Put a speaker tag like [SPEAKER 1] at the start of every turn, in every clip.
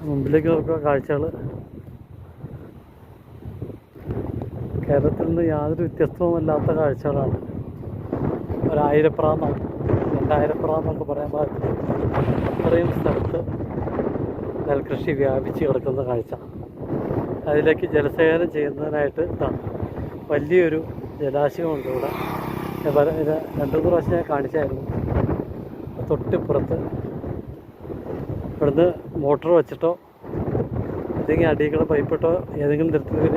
[SPEAKER 1] മുമ്പിലേക്ക് നോക്കുക, കാഴ്ചകൾ കേരളത്തിൽ നിന്ന് യാതൊരു വ്യത്യസ്തവുമല്ലാത്ത കാഴ്ചകളാണ്. 1000 പ്രാന്നോ 2000 പ്രാന്നൊക്കെ പറയാൻ പാകത്തിന് അത്രയും സ്ഥലത്ത് നെൽകൃഷി വ്യാപിച്ച് കിടക്കുന്ന കാഴ്ച. അതിലേക്ക് ജലസേചനം ചെയ്യുന്നതിനായിട്ട് വലിയൊരു ജലാശയമുണ്ട് ഇവിടെ. 2-3 പ്രാവശ്യം ഞാൻ കാണിച്ചായിരുന്നു. തൊട്ടിപ്പുറത്ത് ഇവിടുന്ന് മോട്ടർ വെച്ചിട്ടോ അല്ലെങ്കിൽ അടിയിലുള്ള പൈപ്പിട്ടോ ഏതെങ്കിലും തരത്തിൽ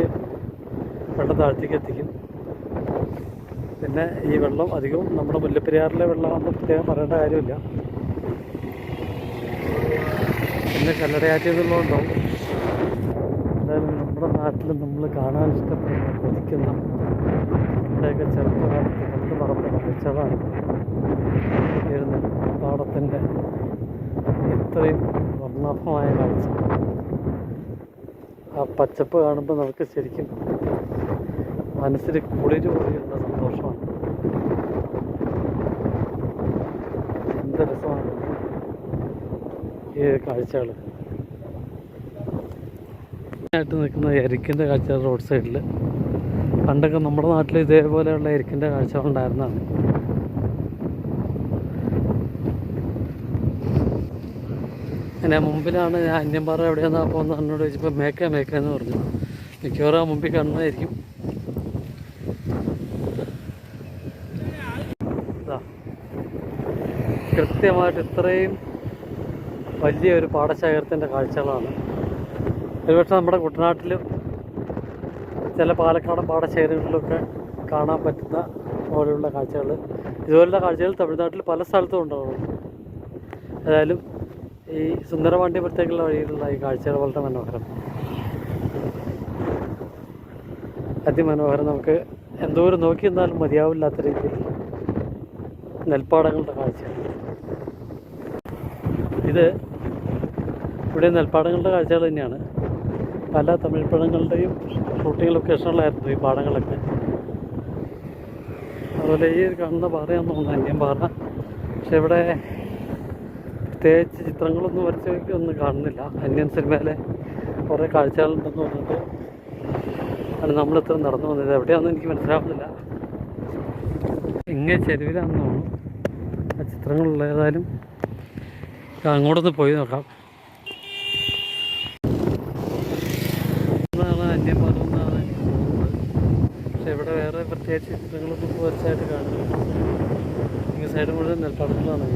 [SPEAKER 1] വെള്ളം താഴത്തേക്ക് എത്തിക്കും. പിന്നെ ഈ വെള്ളം അധികവും നമ്മുടെ മുല്ലപ്പെരിയാറിലെ വെള്ളമാണെന്ന് പ്രത്യേകം പറയേണ്ട കാര്യമില്ല. പിന്നെ കല്ലടയാറ്റിൽ നിന്നുള്ളതുണ്ടാവും. എന്തായാലും നമ്മുടെ നാട്ടിൽ നമ്മൾ കാണാൻ ഇഷ്ടപ്പെടുന്ന കൊതിക്കുന്ന നമ്മുടെയൊക്കെ ചെറുപ്പകാലത്ത് കണ്ടു മറന്ന കാഴ്ചകളാണ് ഈ പാടത്തിൻ്റെ ഇത്രയും വർണ്ണാഭമായ കാഴ്ച. ആ പച്ചപ്പ് കാണുമ്പോൾ നമുക്ക് ശരിക്കും മനസ്സിൽ കുളിര് പൊഴിയുന്ന സന്തോഷമാണ്. എന്ത് രസമാണ് ഈ കാഴ്ചകൾ. ആയിട്ട് നിൽക്കുന്ന എരിക്കിൻ്റെ കാഴ്ച റോഡ് സൈഡിൽ. പണ്ടൊക്കെ നമ്മുടെ നാട്ടിൽ ഇതേപോലെയുള്ള എരിക്കിൻ്റെ കാഴ്ചകളുണ്ടായിരുന്നതാണ്. പിന്നെ മുമ്പിലാണ് ഞാൻ അന്യമ്പാറ എവിടെയാണെന്നാ പോകുന്നത് എന്നോട് ചോദിച്ചപ്പോൾ മേക്കെന്ന് പറഞ്ഞു. മിക്കവാറും ആ മുമ്പിൽ കാണുന്നതായിരിക്കും. കൃത്യമായിട്ട് ഇത്രയും വലിയൊരു പാടശേഖരത്തിൻ്റെ കാഴ്ചകളാണ്. ഒരുപക്ഷെ നമ്മുടെ കുട്ടനാട്ടിലും ചില പാലക്കാടൻ പാടശേഖരങ്ങളിലൊക്കെ കാണാൻ പറ്റുന്ന പോലെയുള്ള കാഴ്ചകൾ. ഇതുപോലുള്ള കാഴ്ചകൾ തമിഴ്നാട്ടിൽ പല സ്ഥലത്തും ഉണ്ടാവും. ഏതായാലും ഈ സുന്ദരപാണ്ഡ്യപുരത്തേക്കുള്ള വഴിയിലുള്ള ഈ കാഴ്ചകൾ വളരെ മനോഹരം, അതിമനോഹരം. നമുക്ക് എന്തോരം നോക്കി നിന്നാലും മതിയാവില്ലാത്ത രീതിയിൽ നെൽപ്പാടങ്ങളുടെ കാഴ്ച. ഇത് ഇവിടെ നെൽപ്പാടങ്ങളുടെ കാഴ്ചകൾ തന്നെയാണ്. പല തമിഴ് പടങ്ങളുടെയും ഷൂട്ടിംഗ് ലൊക്കേഷനുകളായിരുന്നു ഈ പാടങ്ങളൊക്കെ. അതുപോലെ ഈ കാണുന്ന പാറയാണെന്ന് തോന്നുന്നു അന്യമ്പാറ. പക്ഷെ ഇവിടെ പ്രത്യേകിച്ച് ചിത്രങ്ങളൊന്നും വരച്ച് ഒന്നും കാണുന്നില്ല. അന്യൻ സിനിമയിലെ കുറേ കാഴ്ചകളുണ്ടെന്ന് പറഞ്ഞിട്ട് ആണ് നമ്മളിത്ര നടന്നു വന്നത്. എവിടെയാണെന്ന് എനിക്ക് മനസ്സിലാവുന്നില്ല. ഇങ്ങനെ ചെരുവിലാണെന്ന് തോന്നുന്നു ആ ചിത്രങ്ങളുള്ള. ഏതായാലും അങ്ങോട്ടൊന്ന് പോയി നോക്കാം. എന്നാണ് അന്യമ്പാറ എന്നാണ് എനിക്ക് തോന്നുന്നത്. പക്ഷെ ഇവിടെ വേറെ പ്രത്യേകിച്ച് ചിത്രങ്ങളൊന്നും വരച്ചായിട്ട് കാണുന്നില്ല. ഈ സൈഡ് മുഴുവൻ നെൽപ്പാടങ്ങളാണ്.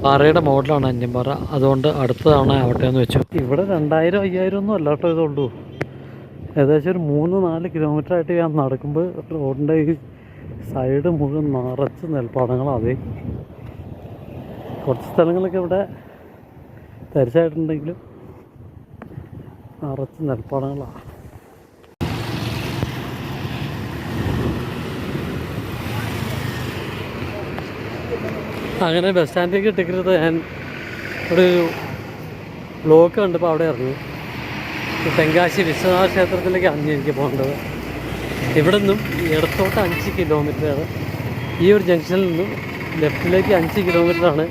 [SPEAKER 1] പാറയുടെ മോഡലാണ് അന്യമ്പാറ. അതുകൊണ്ട് അടുത്ത തവണ ആവട്ടെ എന്ന് വെച്ചു. ഇവിടെ 2000-5000 ഒന്നും അല്ല കേട്ടോ ഇതുള്ളൂ. ഏകദേശം ഒരു 3-4 കിലോമീറ്ററായിട്ട് ഞാൻ നടക്കുമ്പോൾ റോഡിൻ്റെ ഈ സൈഡ് മുഴുവൻ നിറച്ച് നെൽപ്പാടങ്ങളാണ്. അതേ കുറച്ച് സ്ഥലങ്ങളൊക്കെ ഇവിടെ തരിശായിട്ടുണ്ടെങ്കിലും നിറച്ച് നെൽപ്പാടങ്ങളാണ്. അങ്ങനെ ബസ് സ്റ്റാൻഡിലേക്ക് ടിക്കറ്റ് എടുത്ത് ഞാൻ ഇവിടെ ഒരു ബ്ലോക്ക് കണ്ടപ്പോൾ അവിടെ ഇറങ്ങി. തെങ്കാശി വിശ്വനാഥ ക്ഷേത്രത്തിലേക്കാണ് എനിക്ക് പോകേണ്ടത്. ഇവിടെ നിന്നും ഇടത്തോട്ട് 5 കിലോമീറ്ററാണ്. ഈ ഒരു ജംഗ്ഷനിൽ നിന്നും ലെഫ്റ്റിലേക്ക് 5 കിലോമീറ്ററാണ്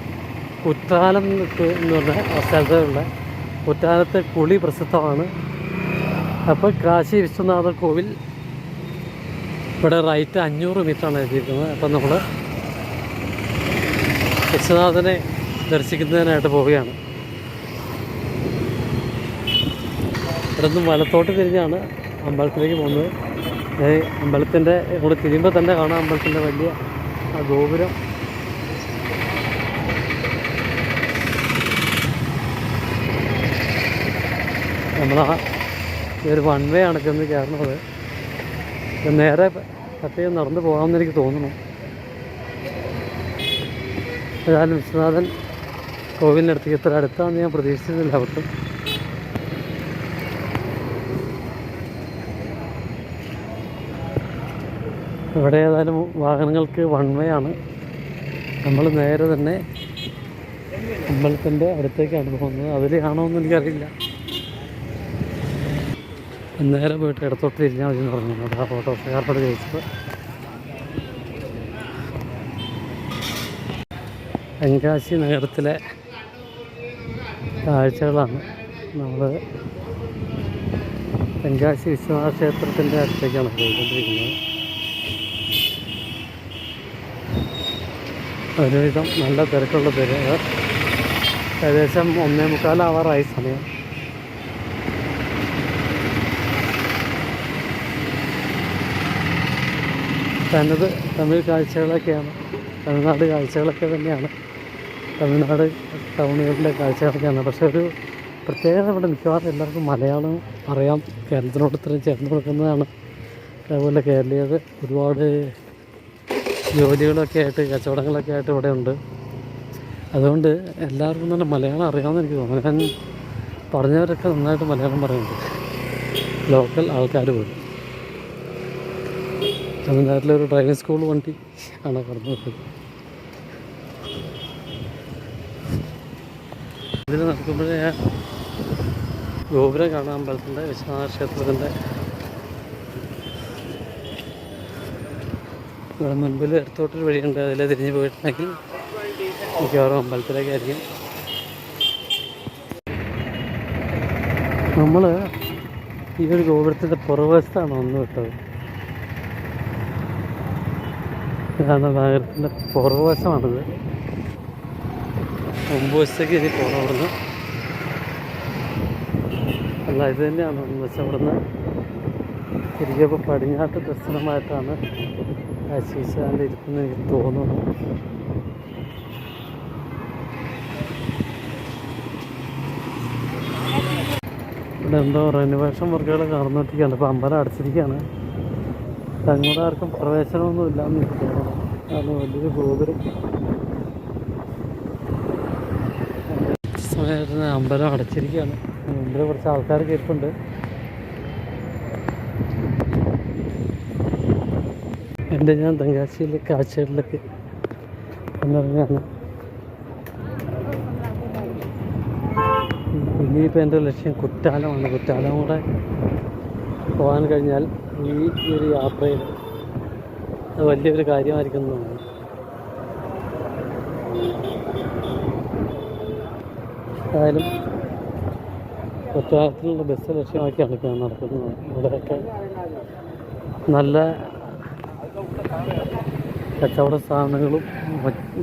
[SPEAKER 1] കുറ്റാലം എന്ന് പറഞ്ഞ സ്ഥലത്തുള്ള. കുറ്റാലത്തെ കുളി പ്രസിദ്ധമാണ്. അപ്പോൾ കാശി വിശ്വനാഥ കോവിൽ ഇവിടെ റൈറ്റ് 500 മീറ്ററാണ് എഴുതിയിരിക്കുന്നത്. അപ്പം നമ്മൾ വിശ്വനാഥനെ ദർശിക്കുന്നതിനായിട്ട് പോവുകയാണ്. ഇവിടെ നിന്നും വലത്തോട്ട് തിരിഞ്ഞാണ് അമ്പലത്തിലേക്ക് പോകുന്നത്. അമ്പലത്തിൻ്റെ ഇവിടെ തിരിയുമ്പോൾ തന്നെ കാണാം അമ്പലത്തിൻ്റെ വലിയ ആ ഗോപുരം. നമ്മളാ ഈ ഒരു 1 വേ ആണ് ചെന്ന് കയറുന്നത്. നേരെ കട്ടയിൽ നടന്ന് പോകാമെന്ന് എനിക്ക് തോന്നുന്നു. ഏതായാലും വിശ്വനാഥൻ കോവിലിനടുത്തേക്ക് ഇത്ര അടുത്താണെന്ന് ഞാൻ പ്രതീക്ഷിച്ചിരുന്നില്ല. അവർക്കും ഇവിടെ ഏതായാലും വാഹനങ്ങൾക്ക് 1 വേ ആണ്. നമ്മൾ നേരെ തന്നെ അമ്പലത്തിൻ്റെ അടുത്തേക്കാണ് പോകുന്നത്. അതിലാണോ എന്ന് എനിക്കറിയില്ല. നേരെ പോയിട്ട് ഇടത്തോട്ട് തിരിഞ്ഞാൽ മതി എന്ന് പറഞ്ഞു ആ ഫോട്ടോഗ്രാഫറോട് ചോദിച്ചപ്പോൾ. തെങ്കാശി നഗരത്തിലെ കാഴ്ചകളാണ് നമ്മൾ തെങ്കാശി വിശ്വനാഥ ക്ഷേത്രത്തിൻ്റെ അടുത്തേക്കാണ് പോയിക്കൊണ്ടിരിക്കുന്നത്. ഒരുവിധം നല്ല തിരക്കുള്ള പേര്. ഏകദേശം 1:45 ആവാറായി സമയം. തമിഴ് കാഴ്ചകളൊക്കെയാണ്, തമിഴ്നാട് കാഴ്ചകളൊക്കെ തന്നെയാണ്, തമിഴ്നാട് ടൗണുകളിലെ കാഴ്ചകളൊക്കെയാണ്. പക്ഷെ ഒരു പ്രത്യേകത ഇവിടെ മിക്കവാറും എല്ലാവർക്കും മലയാളം അറിയാം. കേരളത്തിനോട് ഇത്രയും ചേർന്ന് കൊടുക്കുന്നതാണ്. അതേപോലെ കേരളീയർ ഒരുപാട് ജോലികളൊക്കെ ആയിട്ട് കച്ചവടങ്ങളൊക്കെ ആയിട്ട് ഇവിടെ ഉണ്ട്. അതുകൊണ്ട് എല്ലാവർക്കും തന്നെ മലയാളം അറിയാമെന്ന് എനിക്ക് തോന്നുന്നു. ഞാൻ പറഞ്ഞവരൊക്കെ നന്നായിട്ട് മലയാളം പറയുന്നുണ്ട്, ലോക്കൽ ആൾക്കാർ പോലും. തമിഴ്നാട്ടിലൊരു ഡ്രൈവിംഗ് സ്കൂൾ വണ്ടി ആണ് കടന്നു പോയത്. ഇതിൽ നടക്കുമ്പോഴേ ഗോപുരം കാണാൻ അമ്പലത്തിൻ്റെ വിശ്വനാഥ ക്ഷേത്രത്തിൻ്റെ ഇവിടെ മുൻപിൽ ഇടത്തോട്ടൊരു വഴിയുണ്ട്. അതിൽ തിരിഞ്ഞ് പോയിട്ടുണ്ടെങ്കിൽ മിക്കവാറും അമ്പലത്തിലേക്കായിരിക്കും. നമ്മൾ ഈ ഒരു ഗോപുരത്തിൻ്റെ പുറവശത്താണ് വന്ന് വിട്ടത്. ഇതാണ് നഗരത്തിൻ്റെ പുറവശമാണിത്. മുമ്പുവശത്തേക്ക് ഇനി പോകണം ഇവിടുന്ന്. അല്ല, ഇത് തന്നെയാണ് മുൻവശം. ഇവിടുന്ന് തിരികെ പടിഞ്ഞാട്ട് ദർശനമായിട്ടാണ് ആശീശാൻ്റെ ഇരിക്കുന്നത് എനിക്ക് തോന്നുന്നു. ഇവിടെ എന്തോ റെനോവേഷൻ വർക്കുകൾ നടന്നുകൊണ്ടിരിക്കുകയാണ്. ഇപ്പോൾ അമ്പലം അടച്ചിരിക്കുകയാണ്. അങ്ങോട്ട് ആർക്കും പ്രവേശനമൊന്നും ഇല്ലാന്ന് എനിക്ക് തോന്നുന്നു. കാരണം വലിയൊരു ഗോപുരം സമയത്ത് അമ്പലം അടച്ചിരിക്കുകയാണ്. മുമ്പിൽ കുറച്ച് ആൾക്കാർ കേൾപ്പുണ്ട്. ഞാൻ തെങ്കാശിയിലെ കാഴ്ചകളിലേക്ക് വന്നിറങ്ങാണ്. ഇനിയിപ്പോൾ എൻ്റെ ലക്ഷ്യം കുറ്റാലമാണ്. കുറ്റാലം കൂടെ പോകാൻ കഴിഞ്ഞാൽ ഈ ഒരു യാത്രയിൽ അത് വലിയൊരു കാര്യമായിരിക്കും എന്ന് തോന്നുന്നു. ഏതായാലും കുറ്റാലത്തിലുള്ള ബസ് ലക്ഷ്യമാക്കിയാണ് ഇപ്പോൾ നടക്കുന്നത്. ഇവിടെയൊക്കെ നല്ല കച്ചവട സ്ഥാപനങ്ങളും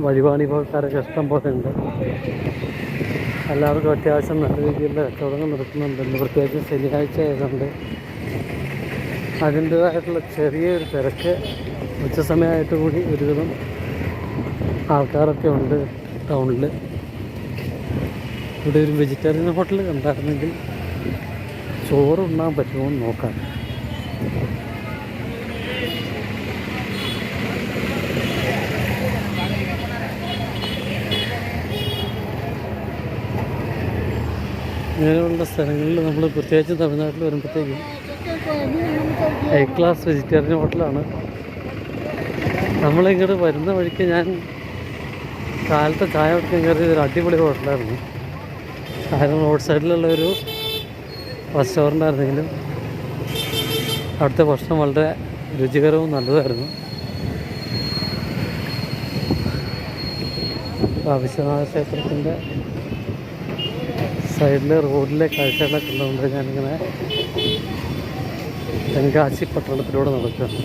[SPEAKER 1] വഴിപാടികൾക്കാരൊക്കെ ഇഷ്ടം പോലെ ഉണ്ട്. എല്ലാവർക്കും അത്യാവശ്യം നല്ല രീതിയിലുള്ള കച്ചവടങ്ങൾ നടക്കുന്നുണ്ട്. പ്രത്യേകിച്ച് ശനിയാഴ്ച ആയതുകൊണ്ട് അതിൻ്റേതായിട്ടുള്ള ചെറിയൊരു തിരക്ക് ഉച്ച സമയമായിട്ട് കൂടി ഒരുവിധം ആൾക്കാരൊക്കെ ഉണ്ട് ടൗണിൽ. ഇവിടെ ഒരു വെജിറ്റേറിയൻ ഹോട്ടൽ കണ്ടായിരുന്നെങ്കിൽ ചോറുണ്ണാൻ പറ്റുമോ എന്ന് നോക്കാം. ഇങ്ങനെയുള്ള സ്ഥലങ്ങളിൽ നമ്മൾ പ്രത്യേകിച്ച് തമിഴ്നാട്ടിൽ വരുമ്പോഴത്തേക്കും എ ക്ലാസ് വെജിറ്റേറിയൻ ഹോട്ടലാണ്. നമ്മളിങ്ങോട്ട് വരുന്ന വഴിക്ക് ഞാൻ കാലത്തെ ചായ കുടിക്കാൻ കയറിയ ഒരു അടിപൊളി ഹോട്ടലായിരുന്നു. കാരണം റോഡ് സൈഡിലുള്ള ഒരു റെസ്റ്റോറൻ്റ് ആയിരുന്നെങ്കിലും അവിടുത്തെ ഭക്ഷണം വളരെ രുചികരവും നല്ലതായിരുന്നു. വിശ്വനാഥ ക്ഷേത്രത്തിൻ്റെ സൈഡിലെ റോഡിലെ കാഴ്ചകളൊക്കെ ഉള്ളതുകൊണ്ട് ഞാനിങ്ങനെ തെങ്കാശി പട്ടണത്തിലൂടെ നടക്കുകയാണ്.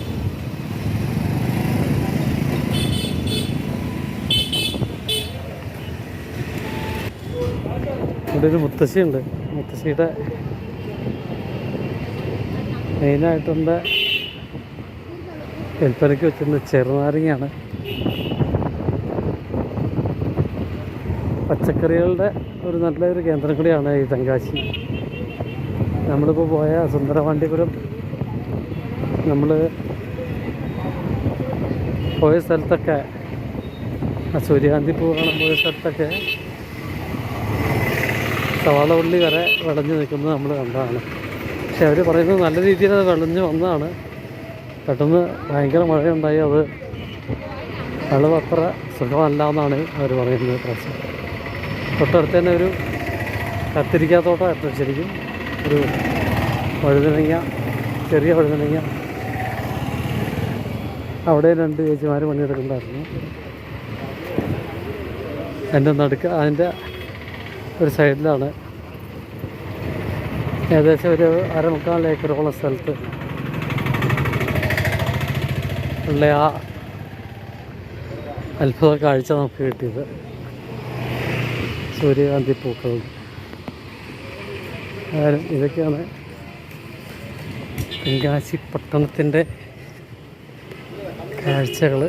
[SPEAKER 1] ഇവിടെ ഒരു മുത്തശ്ശിയുണ്ട്. മുത്തശ്ശിയുടെ മെയിനായിട്ടുള്ള വിൽപ്പനയ്ക്ക് വെച്ചിരുന്ന ചെറുനാരങ്ങയാണ്. പച്ചക്കറികളുടെ ഒരു നല്ലൊരു കേന്ദ്രം കൂടിയാണ് ഈ തെങ്കാശി. നമ്മളിപ്പോൾ പോയ സുന്ദരപാണ്ഡ്യപുരം നമ്മൾ പോയ സ്ഥലത്തൊക്കെ സൂര്യകാന്തി പൂ കാണാൻ പോയ സ്ഥലത്തൊക്കെ സവാള ഉള്ളി വരെ വിളഞ്ഞു നിൽക്കുന്നത് നമ്മൾ കണ്ടതാണ്. പക്ഷെ അവർ പറയുന്നത് നല്ല രീതിയിൽ അത് വിളഞ്ഞ് വന്നതാണ്. പെട്ടെന്ന് ഭയങ്കര മഴയുണ്ടായി. അത് വിളവ് അത്ര സുഖമല്ല എന്നാണ് അവർ പറയുന്നത്. പ്രശ്നം തൊട്ടടുത്ത് തന്നെ ഒരു കത്തിരിക്കാത്തോട്ടമായിരുന്നു. ശരിക്കും ഒരു വഴുതനങ്ങ, ചെറിയ വഴുതനങ്ങ, അവിടെ 2 ചേച്ചിമാർ പണിയെടുക്കുന്നുണ്ടായിരുന്നു. എൻ്റെ നടുക്ക് അതിൻ്റെ ഒരു സൈഡിലാണ് ഏകദേശം ഒരു 1/4 ഏക്കറോളം സ്ഥലത്ത് ഉള്ള ആ അത്ഭുത കാഴ്ച നമുക്ക് കിട്ടിയത്. സൂര്യകാന്തി പൂക്കളും ഇതൊക്കെയാണ് തെങ്കാശി പട്ടണത്തിൻ്റെ കാഴ്ചകൾ.